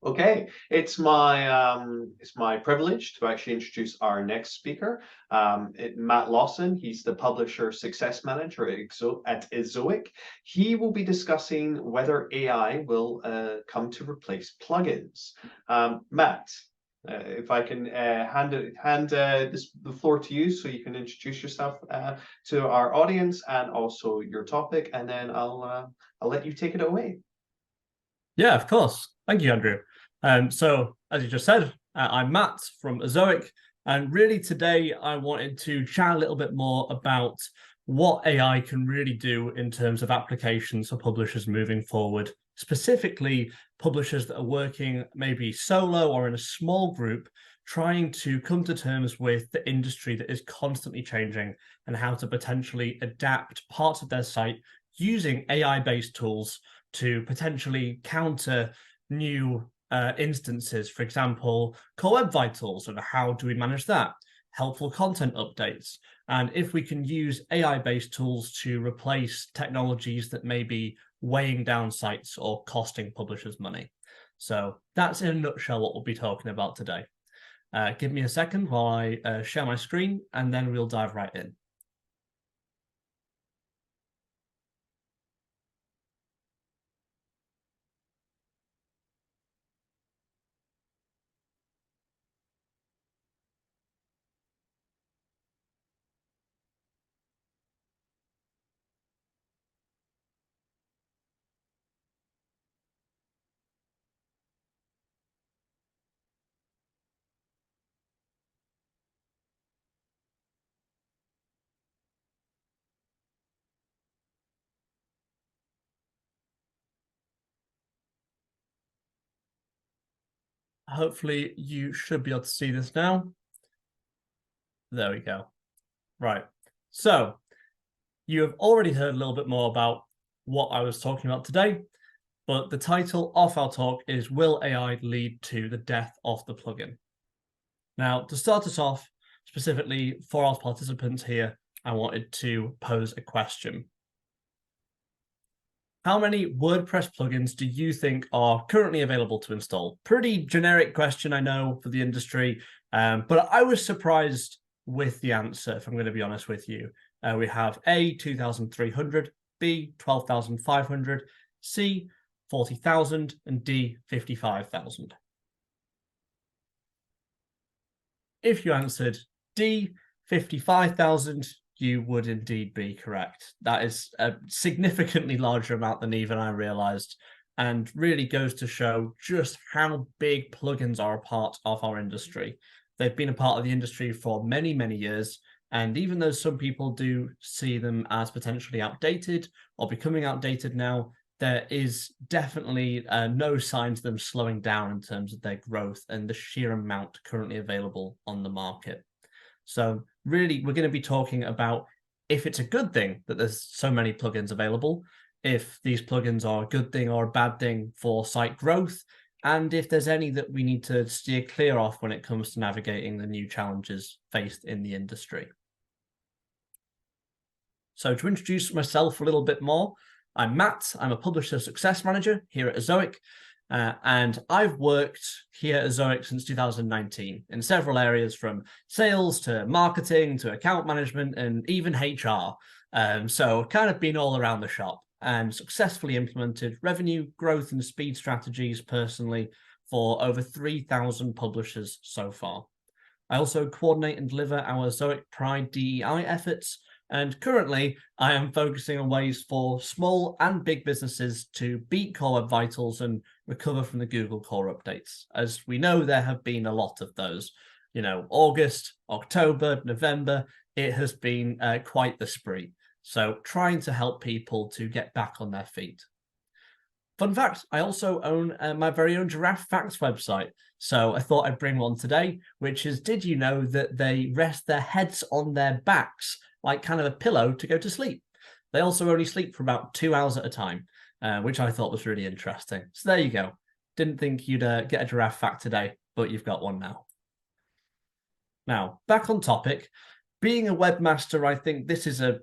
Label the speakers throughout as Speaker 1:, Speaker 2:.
Speaker 1: Okay, it's my privilege to actually introduce our next speaker, Matt Lawson. He's the publisher success manager at Ezoic. He will be discussing whether AI will come to replace plugins. Matt, if I can hand the floor to you, so you can introduce yourself to our audience and also your topic, and then I'll let you take it away.
Speaker 2: Yeah, of course. Thank you, Andrew. So, as you just said, I'm Matt from Ezoic, and really today I wanted to chat a little bit more about what AI can really do in terms of applications for publishers moving forward, specifically publishers that are working maybe solo or in a small group, trying to come to terms with the industry that is constantly changing and how to potentially adapt parts of their site using AI-based tools to potentially counter new instances. For example, core web vitals, and how do we manage that? Helpful content updates. And if we can use AI-based tools to replace technologies that may be weighing down sites or costing publishers money. So that's in a nutshell what we'll be talking about today. Give me a second while I share my screen, and then we'll dive right in. Hopefully you should be able to see this now. There we go. Right. So you have already heard a little bit more about what I was talking about today, but the title of our talk is Will AI Lead to the Death of the Plugin? Now, to start us off, specifically for our participants here, I wanted to pose a question. How many WordPress plugins do you think are currently available to install? Pretty generic question, I know, for the industry, but I was surprised with the answer, if I'm going to be honest with you. We have A, 2,300, B, 12,500, C, 40,000, and D, 55,000. If you answered D, 55,000, you would indeed be correct. That is a significantly larger amount than even I realized, and really goes to show just how big plugins are a part of our industry. They've been a part of the industry for many, many years, and even though some people do see them as potentially outdated or becoming outdated now, there is definitely no signs of them slowing down in terms of their growth and the sheer amount currently available on the market. So really, we're going to be talking about if it's a good thing that there's so many plugins available, if these plugins are a good thing or a bad thing for site growth, and if there's any that we need to steer clear of when it comes to navigating the new challenges faced in the industry. So to introduce myself a little bit more, I'm Matt. I'm a publisher success manager here at Ezoic. And I've worked here at Ezoic since 2019 in several areas, from sales to marketing to account management and even HR. So kind of been all around the shop and successfully implemented revenue growth and speed strategies personally for over 3,000 publishers so far. I also coordinate and deliver our Ezoic Pride DEI efforts, and currently, I am focusing on ways for small and big businesses to beat Core Web Vitals and recover from the Google core updates. As we know, there have been a lot of those. You know, August, October, November, it has been quite the spree. So trying to help people to get back on their feet. Fun fact, I also own my very own Giraffe Facts website. So I thought I'd bring one today, which is, did you know that they rest their heads on their backs like kind of a pillow to go to sleep? They also only sleep for about 2 hours at a time, which I thought was really interesting. So there you go. Didn't think you'd get a giraffe fact today, but you've got one now. Now, back on topic. Being a webmaster, I think this is a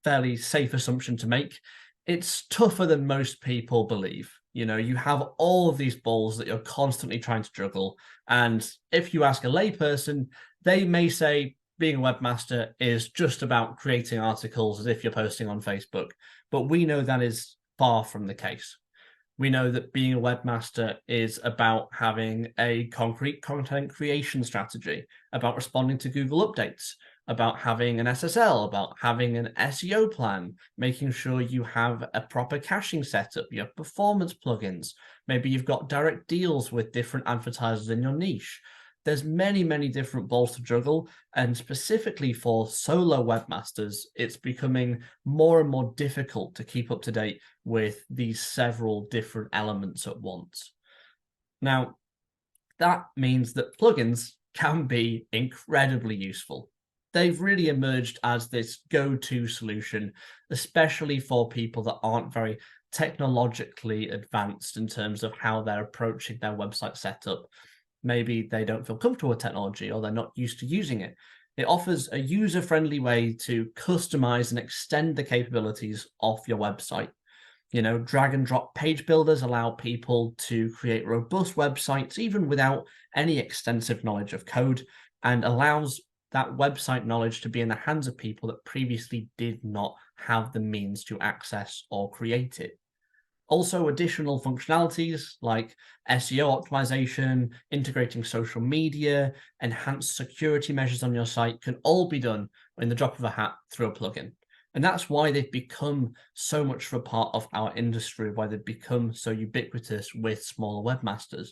Speaker 2: fairly safe assumption to make. It's tougher than most people believe. You know, you have all of these balls that you're constantly trying to juggle. And if you ask a layperson, they may say being a webmaster is just about creating articles as if you're posting on Facebook. But we know that is far from the case. We know that being a webmaster is about having a concrete content creation strategy, about responding to Google updates, about having an SSL, about having an SEO plan, making sure you have a proper caching setup, you have performance plugins, maybe you've got direct deals with different advertisers in your niche. There's many, many different balls to juggle, and specifically for solo webmasters, it's becoming more and more difficult to keep up to date with these several different elements at once. Now, that means that plugins can be incredibly useful. They've really emerged as this go-to solution, especially for people that aren't very technologically advanced in terms of how they're approaching their website setup. Maybe they don't feel comfortable with technology or they're not used to using it. It offers a user-friendly way to customize and extend the capabilities of your website. You know, drag and drop page builders allow people to create robust websites even without any extensive knowledge of code, and allows that website knowledge to be in the hands of people that previously did not have the means to access or create it. Also, additional functionalities like SEO optimization, integrating social media, enhanced security measures on your site can all be done in the drop of a hat through a plugin. And that's why they've become so much of a part of our industry, why they've become so ubiquitous with smaller webmasters.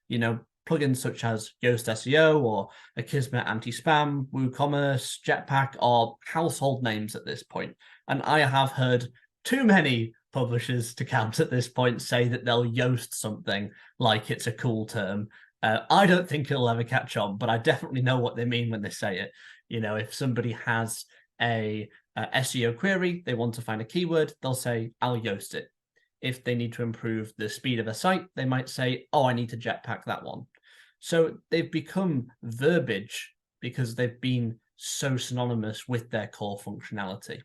Speaker 2: You know, plugins such as Yoast SEO or Akismet Anti-Spam, WooCommerce, Jetpack are household names at this point. And I have heard too many publishers to count at this point say that they'll Yoast something like it's a cool term. I don't think it'll ever catch on, but I definitely know what they mean when they say it. You know, if somebody has a SEO query, they want to find a keyword, they'll say, I'll Yoast it. If they need to improve the speed of a site, they might say, oh, I need to Jetpack that one. So they've become verbiage because they've been so synonymous with their core functionality.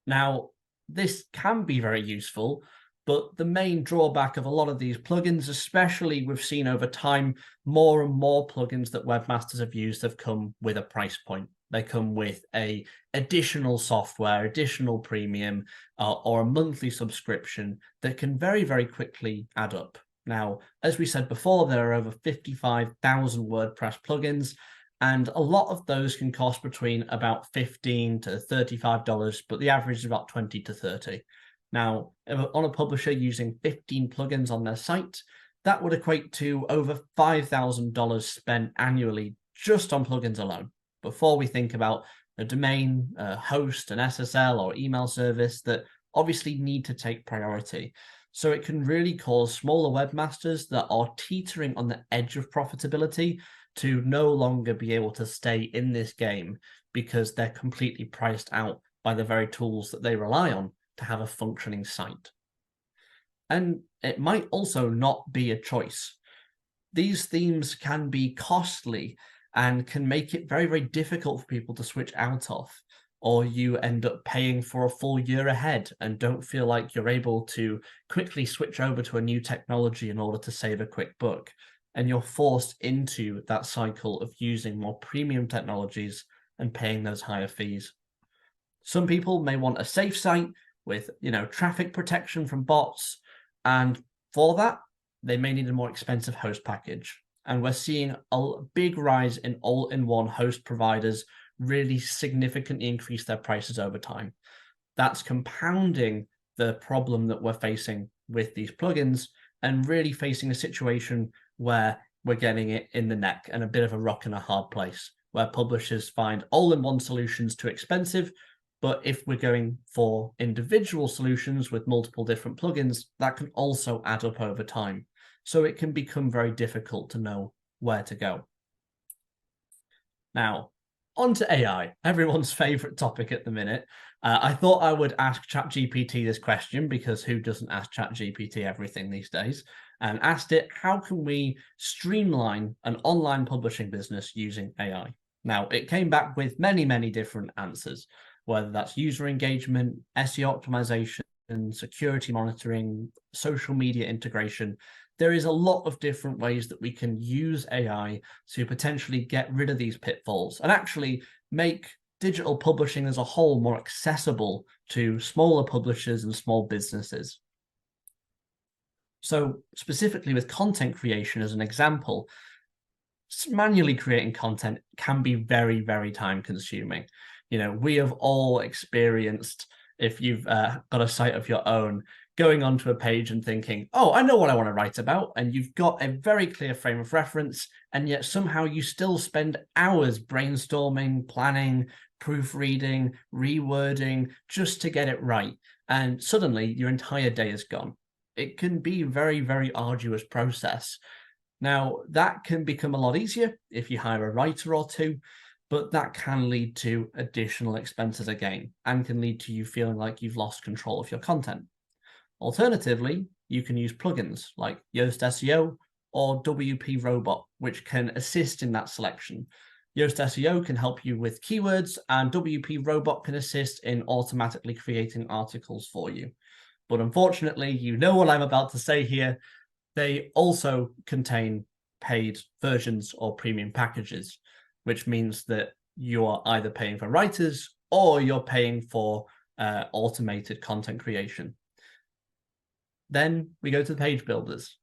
Speaker 2: Now, this can be very useful, but the main drawback of a lot of these plugins, especially we've seen over time, more and more plugins that webmasters have used have come with a price point. They come with a additional software, additional premium, or a monthly subscription that can very, very quickly add up. Now, as we said before, there are over 55,000 WordPress plugins, and a lot of those can cost between about $15 to $35, but the average is about 20 to 30. Now, on a publisher using 15 plugins on their site, that would equate to over $5,000 spent annually just on plugins alone, before we think about a domain, a host, an SSL or email service that obviously need to take priority. So it can really cause smaller webmasters that are teetering on the edge of profitability to no longer be able to stay in this game because they're completely priced out by the very tools that they rely on to have a functioning site. And it might also not be a choice. These themes can be costly and can make it very, very difficult for people to switch out of, or you end up paying for a full year ahead and don't feel like you're able to quickly switch over to a new technology in order to save a quick buck. And you're forced into that cycle of using more premium technologies and paying those higher fees. Some people may want a safe site with, traffic protection from bots. And for that, they may need a more expensive host package. And we're seeing a big rise in all-in-one host providers really significantly increase their prices over time. That's compounding the problem that we're facing with these plugins and really facing a situation where we're getting it in the neck and a bit of a rock and a hard place, where publishers find all-in-one solutions too expensive. But if we're going for individual solutions with multiple different plugins, that can also add up over time. So it can become very difficult to know where to go. Now, on to AI, everyone's favorite topic at the minute. I thought I would ask ChatGPT this question, because who doesn't ask ChatGPT everything these days? And asked it, how can we streamline an online publishing business using AI? Now, it came back with many, many different answers, whether that's user engagement, SEO optimization, security monitoring, social media integration. There is a lot of different ways that we can use AI to potentially get rid of these pitfalls and actually make digital publishing as a whole more accessible to smaller publishers and small businesses. So specifically with content creation as an example, manually creating content can be very, very time consuming. You know, we have all experienced, if you've got a site of your own, going onto a page and thinking, oh, I know what I want to write about. And you've got a very clear frame of reference. And yet somehow you still spend hours brainstorming, planning, proofreading, rewording just to get it right. And suddenly your entire day is gone. It can be a very, very arduous process. Now, that can become a lot easier if you hire a writer or two, but that can lead to additional expenses again and can lead to you feeling like you've lost control of your content. Alternatively, you can use plugins like Yoast SEO or WP Robot, which can assist in that selection. Yoast SEO can help you with keywords, and WP Robot can assist in automatically creating articles for you. But unfortunately, you know what I'm about to say here. They also contain paid versions or premium packages, which means that you are either paying for writers or you're paying for automated content creation. Then we go to the page builders.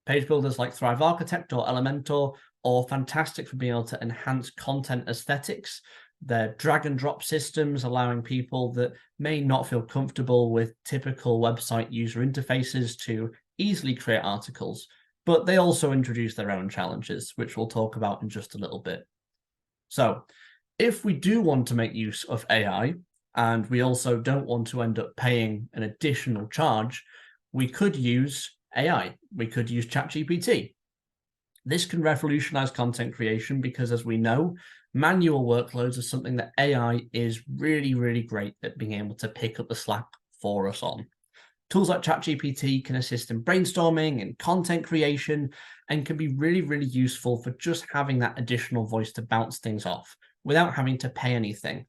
Speaker 2: Page builders like Thrive Architect or Elementor are fantastic for being able to enhance content aesthetics. They're drag and drop systems, allowing people that may not feel comfortable with typical website user interfaces to easily create articles, but they also introduce their own challenges, which we'll talk about in just a little bit. So if we do want to make use of AI, and we also don't want to end up paying an additional charge, we could use AI. We could use ChatGPT. This can revolutionize content creation because, as we know, manual workloads are something that AI is really, really great at being able to pick up the slack for us on. Tools like ChatGPT can assist in brainstorming and content creation and can be really, really useful for just having that additional voice to bounce things off without having to pay anything.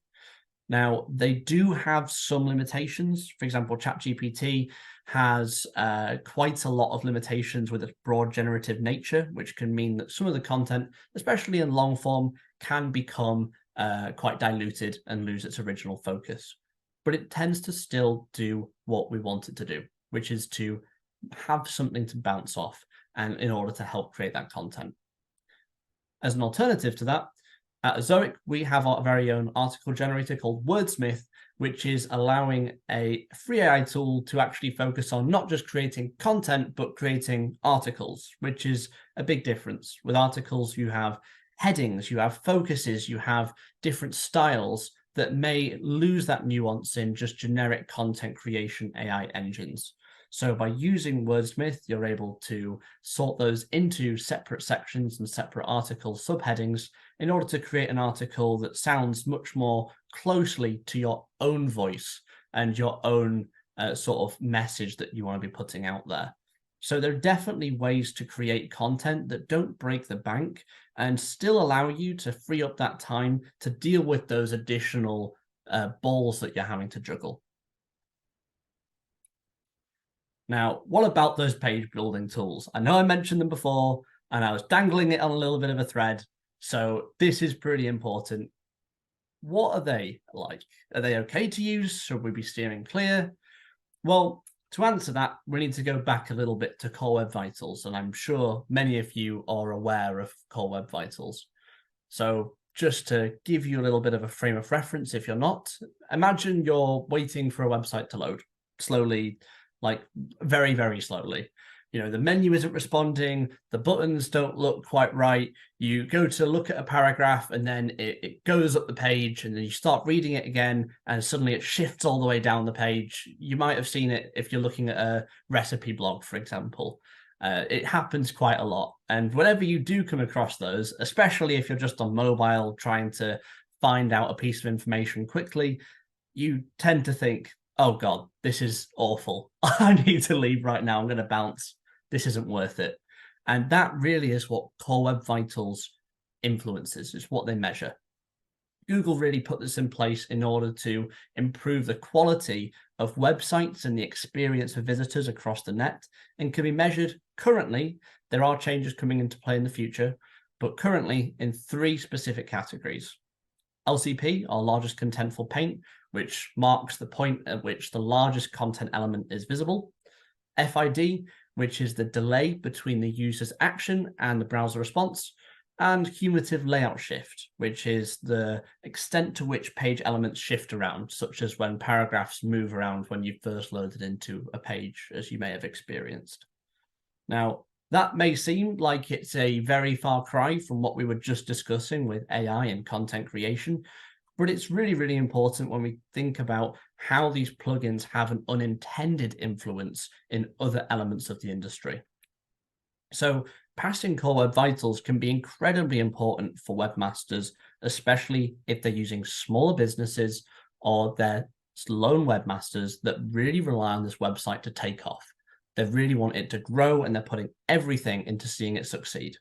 Speaker 2: Now, they do have some limitations. For example, ChatGPT has quite a lot of limitations with its broad generative nature, which can mean that some of the content, especially in long form, can become quite diluted and lose its original focus. But it tends to still do what we want it to do, which is to have something to bounce off and in order to help create that content. As an alternative to that, at Ezoic, we have our very own article generator called Wordsmith, which is allowing a free AI tool to actually focus on not just creating content, but creating articles, which is a big difference. With articles, you have headings, you have focuses, you have different styles that may lose that nuance in just generic content creation AI engines. So by using Wordsmith, you're able to sort those into separate sections and separate article subheadings in order to create an article that sounds much more closely to your own voice and your own sort of message that you want to be putting out there. So there are definitely ways to create content that don't break the bank and still allow you to free up that time to deal with those additional balls that you're having to juggle. Now, what about those page building tools? I know I mentioned them before and I was dangling it on a little bit of a thread. So this is pretty important. What are they like? Are they okay to use? Should we be steering clear? Well, to answer that, we need to go back a little bit to Core Web Vitals, and I'm sure many of you are aware of Core Web Vitals. So just to give you a little bit of a frame of reference, if you're not, imagine you're waiting for a website to load slowly, like very, very slowly. You know, the menu isn't responding, the buttons don't look quite right. You go to look at a paragraph and then it goes up the page and then you start reading it again and suddenly it shifts all the way down the page. You might have seen it if you're looking at a recipe blog, for example. It happens quite a lot. And whenever you do come across those, especially if you're just on mobile trying to find out a piece of information quickly, you tend to think, oh God, this is awful. I need to leave right now. I'm going to bounce. This isn't worth it. And that really is what Core Web Vitals influences. It's what they measure. Google really put this in place in order to improve the quality of websites and the experience for visitors across the net, and can be measured currently. There are changes coming into play in the future, but currently in 3 specific categories. LCP, our largest contentful paint, which marks the point at which the largest content element is visible. FID, which is the delay between the user's action and the browser response. And cumulative layout shift, which is the extent to which page elements shift around, such as when paragraphs move around when you first loaded into a page, as you may have experienced. Now, that may seem like it's a very far cry from what we were just discussing with AI and content creation, but it's really, really important when we think about how these plugins have an unintended influence in other elements of the industry. So passing Core Web Vitals can be incredibly important for webmasters, especially if they're using smaller businesses or they're lone webmasters that really rely on this website to take off. They really want it to grow and they're putting everything into seeing it succeed.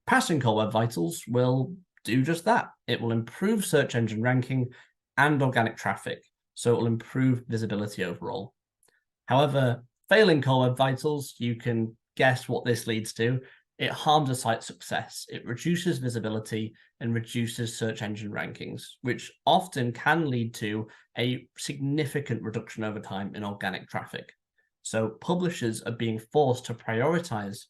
Speaker 2: Passing Core Web Vitals will do just that. It will improve search engine ranking and organic traffic, so it will improve visibility overall. However, failing Core Web Vitals, you can guess what this leads to. It harms a site's success. It reduces visibility and reduces search engine rankings, which often can lead to a significant reduction over time in organic traffic. So publishers are being forced to prioritize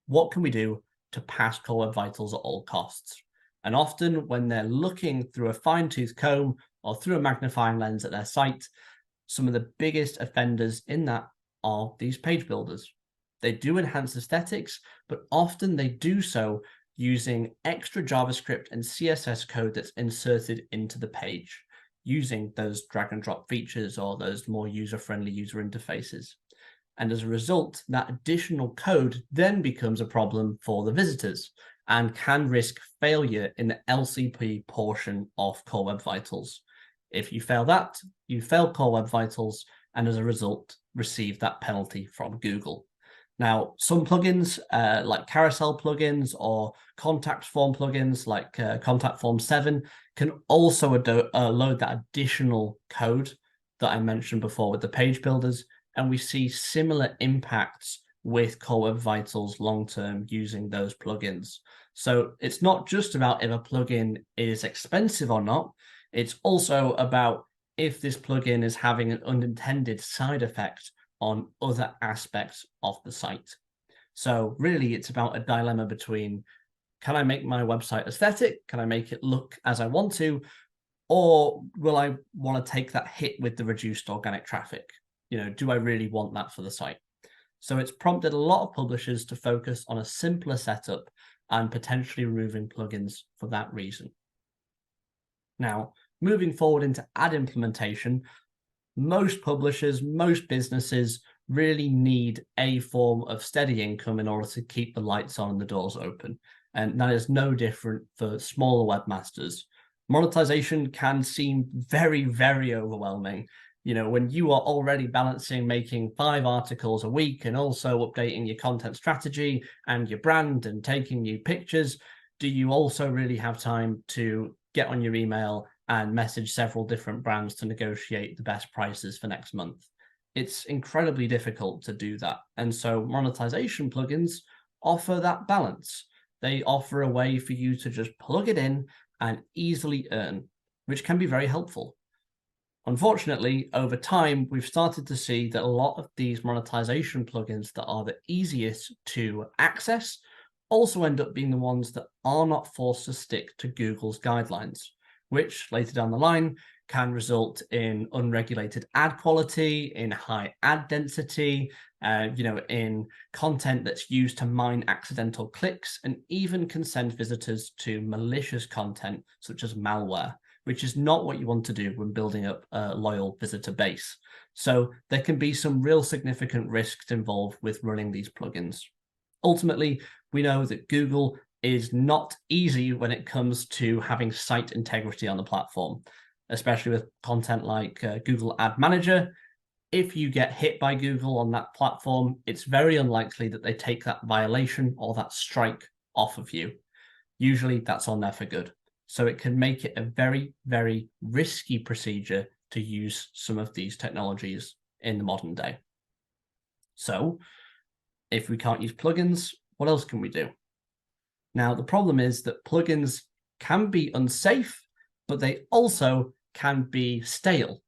Speaker 2: what can we do to pass Core Web Vitals at all costs. And often when they're looking through a fine-tooth comb or through a magnifying lens at their site, some of the biggest offenders in that are these page builders. They do enhance aesthetics, but often they do so using extra JavaScript and CSS code that's inserted into the page, using those drag and drop features or those more user-friendly user interfaces. And as a result, that additional code then becomes a problem for the visitors and can risk failure in the LCP portion of Core Web Vitals. If you fail that, you fail Core Web Vitals, and as a result, receive that penalty from Google. Now, some plugins like carousel plugins or contact form plugins like Contact Form 7 can also load that additional code that I mentioned before with the page builders, and we see similar impacts with Core Web Vitals long-term using those plugins. So it's not just about if a plugin is expensive or not, it's also about if this plugin is having an unintended side effect on other aspects of the site. So really it's about a dilemma between, can I make my website aesthetic? Can I make it look as I want to? Or will I want to take that hit with the reduced organic traffic? You know, do I really want that for the site? So it's prompted a lot of publishers to focus on a simpler setup and potentially removing plugins for that reason. Now, moving forward into ad implementation, most publishers, most businesses really need a form of steady income in order to keep the lights on and the doors open. And that is no different for smaller webmasters. Monetization can seem very, very overwhelming. You know, when you are already balancing making 5 articles a week and also updating your content strategy and your brand and taking new pictures, do you also really have time to get on your email and message several different brands to negotiate the best prices for next month? It's incredibly difficult to do that. And so monetization plugins offer that balance. They offer a way for you to just plug it in and easily earn, which can be very helpful. Unfortunately, over time, we've started to see that a lot of these monetization plugins that are the easiest to access also end up being the ones that are not forced to stick to Google's guidelines, which later down the line can result in unregulated ad quality, in high ad density, in content that's used to mine accidental clicks, and even can send visitors to malicious content such as malware, which is not what you want to do when building up a loyal visitor base. So there can be some real significant risks involved with running these plugins. Ultimately, we know that Google is not easy when it comes to having site integrity on the platform, especially with content like Google Ad Manager. If you get hit by Google on that platform, it's very unlikely that they take that violation or that strike off of you. Usually that's on there for good. So it can make it a very, very risky procedure to use some of these technologies in the modern day. So if we can't use plugins, what else can we do? Now, the problem is that plugins can be unsafe, but they also can be stale.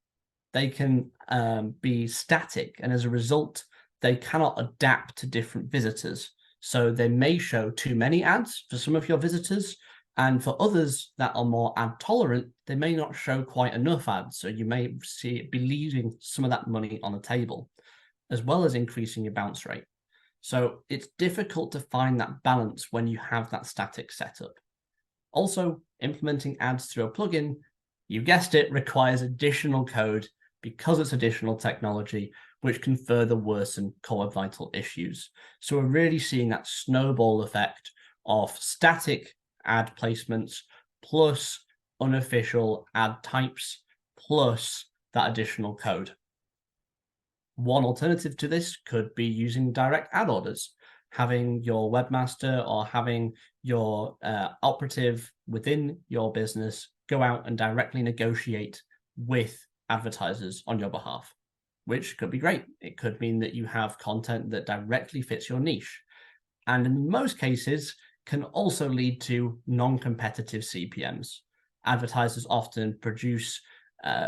Speaker 2: They can be static, and as a result, they cannot adapt to different visitors. So they may show too many ads for some of your visitors, and for others that are more ad tolerant, they may not show quite enough ads. So you may be leaving some of that money on the table, as well as increasing your bounce rate. So it's difficult to find that balance when you have that static setup. Also, implementing ads through a plugin, you guessed it, requires additional code because it's additional technology, which can further worsen core Web Vital issues. So we're really seeing that snowball effect of static ad placements plus unofficial ad types plus that additional code. One alternative to this could be using direct ad orders, having your webmaster or having your operative within your business go out and directly negotiate with advertisers on your behalf, which could be great. It could mean that you have content that directly fits your niche. And in most cases, can also lead to non-competitive CPMs. Advertisers often produce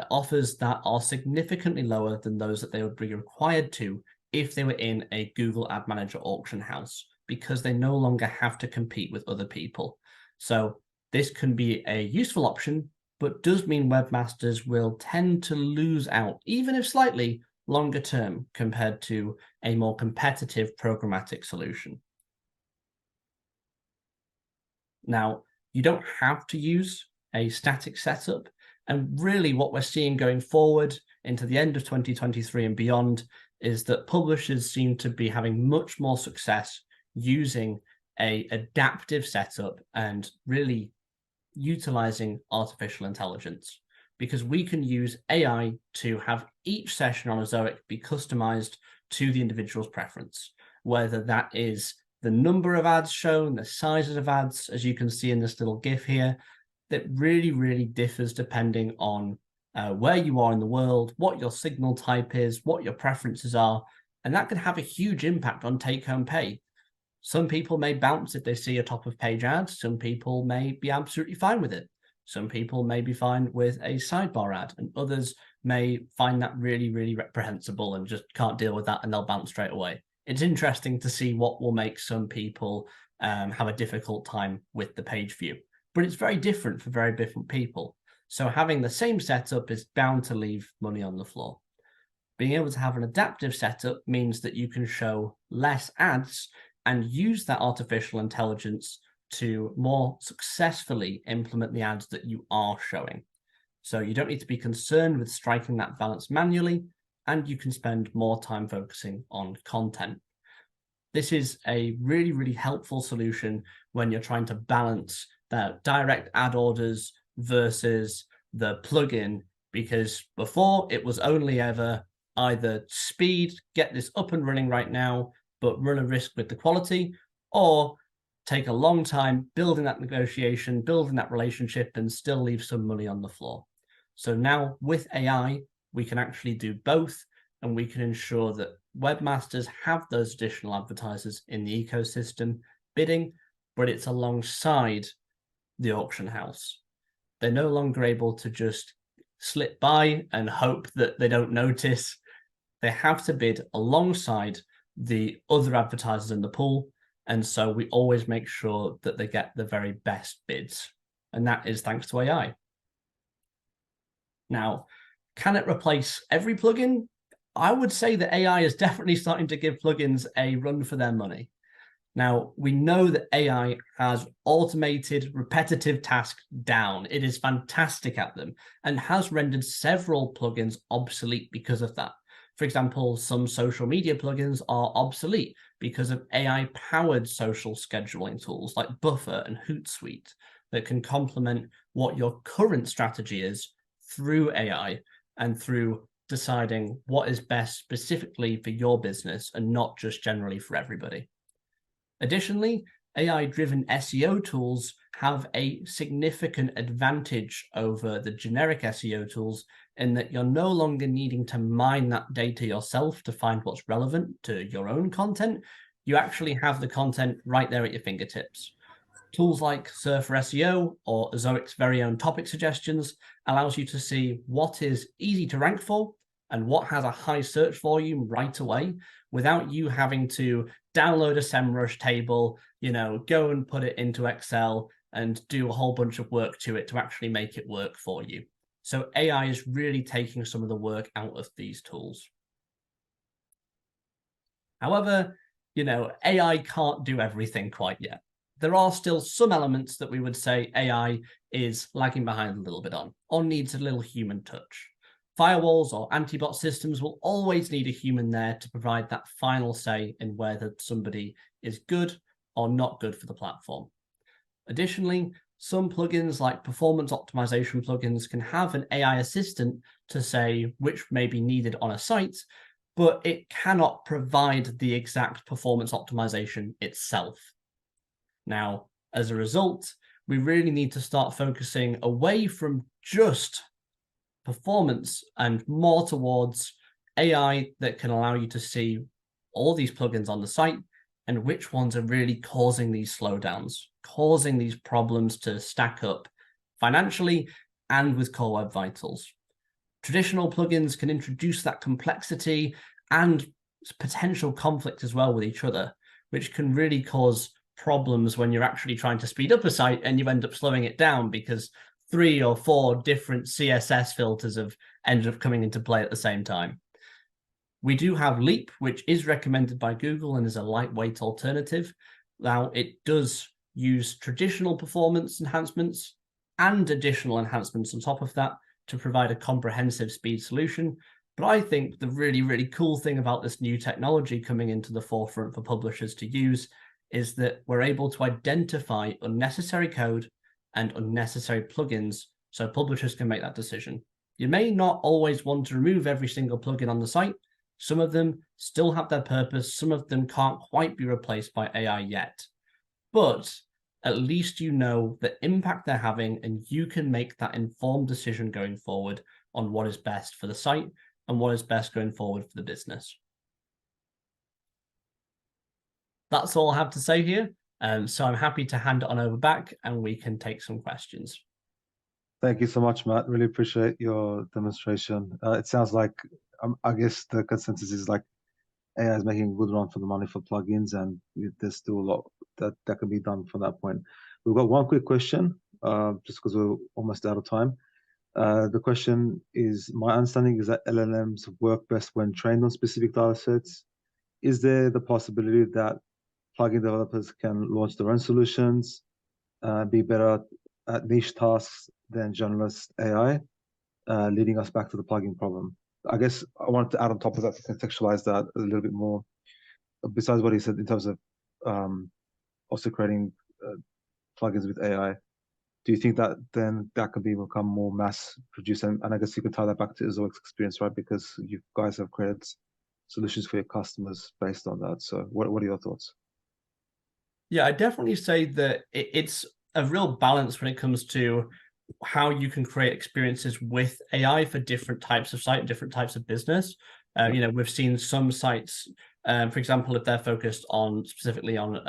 Speaker 2: offers that are significantly lower than those that they would be required to if they were in a Google Ad Manager auction house, because they no longer have to compete with other people. So this can be a useful option, but does mean webmasters will tend to lose out, even if slightly longer term, compared to a more competitive programmatic solution. Now, you don't have to use a static setup. And really what we're seeing going forward into the end of 2023 and beyond is that publishers seem to be having much more success using an adaptive setup and really utilizing artificial intelligence, because we can use AI to have each session on Ezoic be customized to the individual's preference, whether that is the number of ads shown, the sizes of ads, as you can see in this little GIF here, that really, really differs depending on where you are in the world, what your signal type is, what your preferences are, and that can have a huge impact on take-home pay. Some people may bounce if they see a top-of-page ad. Some people may be absolutely fine with it. Some people may be fine with a sidebar ad, and others may find that really, really reprehensible and just can't deal with that, and they'll bounce straight away. It's interesting to see what will make some people have a difficult time with the page view, but it's very different for very different people. So having the same setup is bound to leave money on the floor. Being able to have an adaptive setup means that you can show less ads and use that artificial intelligence to more successfully implement the ads that you are showing. So you don't need to be concerned with striking that balance manually, and you can spend more time focusing on content. This is a really, really helpful solution when you're trying to balance the direct ad orders versus the plugin, because before it was only ever either speed, get this up and running right now, but run a risk with the quality, or take a long time building that negotiation, building that relationship, and still leave some money on the floor. So now with AI, we can actually do both, and we can ensure that webmasters have those additional advertisers in the ecosystem bidding, but it's alongside the auction house. They're no longer able to just slip by and hope that they don't notice. They have to bid alongside the other advertisers in the pool, and so we always make sure that they get the very best bids, and that is thanks to AI. Now, can it replace every plugin? I would say that AI is definitely starting to give plugins a run for their money. Now, we know that AI has automated repetitive tasks down. It is fantastic at them and has rendered several plugins obsolete because of that. For example, some social media plugins are obsolete because of AI-powered social scheduling tools like Buffer and Hootsuite that can complement what your current strategy is through AI and through deciding what is best specifically for your business and not just generally for everybody. Additionally, AI-driven SEO tools have a significant advantage over the generic SEO tools in that you're no longer needing to mine that data yourself to find what's relevant to your own content. You actually have the content right there at your fingertips. Tools like Surfer SEO or Ezoic's very own topic suggestions allows you to see what is easy to rank for and what has a high search volume right away without you having to download a SEMrush table, go and put it into Excel and do a whole bunch of work to it to actually make it work for you. So AI is really taking some of the work out of these tools. However, AI can't do everything quite yet. There are still some elements that we would say AI is lagging behind a little bit on, or needs a little human touch. Firewalls or anti-bot systems will always need a human there to provide that final say in whether somebody is good or not good for the platform. Additionally, some plugins like performance optimization plugins can have an AI assistant to say which may be needed on a site, but it cannot provide the exact performance optimization itself. Now, as a result, we really need to start focusing away from just performance and more towards AI that can allow you to see all these plugins on the site and which ones are really causing these slowdowns, causing these problems to stack up financially and with Core Web Vitals. Traditional plugins can introduce that complexity and potential conflict as well with each other, which can really cause problems when you're actually trying to speed up a site and you end up slowing it down because 3 or 4 different CSS filters have ended up coming into play at the same time. We do have Leap, which is recommended by Google and is a lightweight alternative. Now, it does use traditional performance enhancements and additional enhancements on top of that to provide a comprehensive speed solution. But I think the really, really cool thing about this new technology coming into the forefront for publishers to use is that we're able to identify unnecessary code and unnecessary plugins so publishers can make that decision. You may not always want to remove every single plugin on the site. Some of them still have their purpose. Some of them can't quite be replaced by AI yet. But at least you know the impact they're having and you can make that informed decision going forward on what is best for the site and what is best going forward for the business. That's all I have to say here. So I'm happy to hand it on over back and we can take some questions.
Speaker 3: Thank you so much, Matt. Really appreciate your demonstration. It sounds like, I guess the consensus is like AI is making a good run for the money for plugins, and there's still a lot that can be done from that point. We've got one quick question, just because we're almost out of time. The question is, my understanding is that LLMs work best when trained on specific data sets. Is there the possibility that plugin developers can launch their own solutions, be better at niche tasks than generalist AI, leading us back to the plugin problem? I guess I wanted to add on top of that to contextualize that a little bit more, besides what he said in terms of also creating plugins with AI. Do you think that then that could become more mass produced? And I guess you can tie that back to Ezoic's experience, right? Because you guys have created solutions for your customers based on that. So what are your thoughts?
Speaker 2: Yeah, I definitely say that it's a real balance when it comes to how you can create experiences with AI for different types of site, different types of business. We've seen some sites, for example, if they're focused on specifically on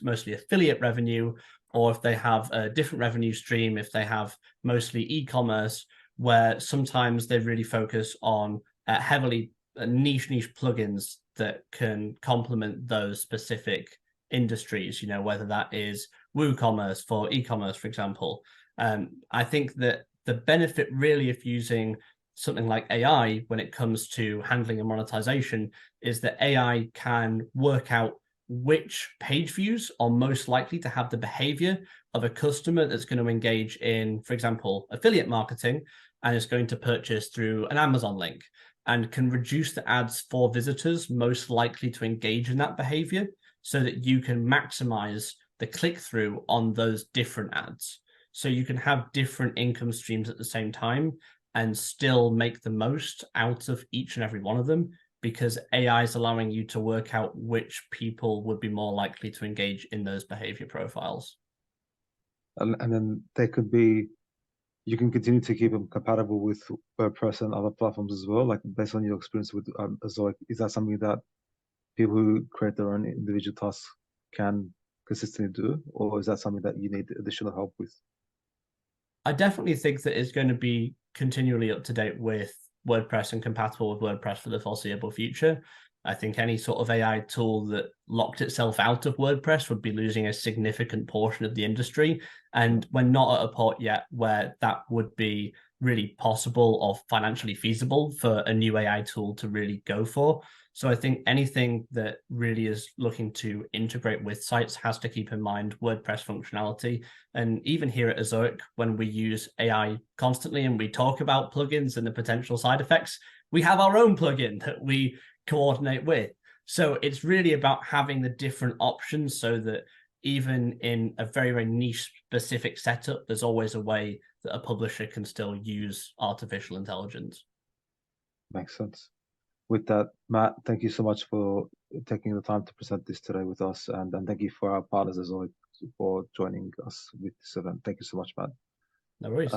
Speaker 2: mostly affiliate revenue, or if they have a different revenue stream, if they have mostly e-commerce, where sometimes they really focus on heavily niche plugins that can complement those specific industries, whether that is WooCommerce for e-commerce, for example. I think that the benefit really of using something like AI when it comes to handling and monetization is that AI can work out which page views are most likely to have the behavior of a customer that's going to engage in, for example, affiliate marketing and is going to purchase through an Amazon link, and can reduce the ads for visitors most likely to engage in that behavior so that you can maximize the click-through on those different ads. So you can have different income streams at the same time and still make the most out of each and every one of them, because AI is allowing you to work out which people would be more likely to engage in those behavior profiles.
Speaker 3: And then they could be, you can continue to keep them compatible with WordPress and other platforms as well, like based on your experience with Ezoic. Is that something that people who create their own individual tasks can consistently do, or is that something that you need additional help with?
Speaker 2: I definitely think that it's going to be continually up to date with WordPress and compatible with WordPress for the foreseeable future. I think any sort of AI tool that locked itself out of WordPress would be losing a significant portion of the industry. And we're not at a point yet where that would be really possible or financially feasible for a new AI tool to really go for. So I think anything that really is looking to integrate with sites has to keep in mind WordPress functionality. And even here at Ezoic, when we use AI constantly and we talk about plugins and the potential side effects, we have our own plugin that we coordinate with. So it's really about having the different options so that even in a very, very niche specific setup, there's always a way that a publisher can still use artificial intelligence.
Speaker 3: Makes sense. With that, Matt, thank you so much for taking the time to present this today with us, and thank you for our partners as well for joining us with this event. Thank you so much, Matt.
Speaker 2: No worries.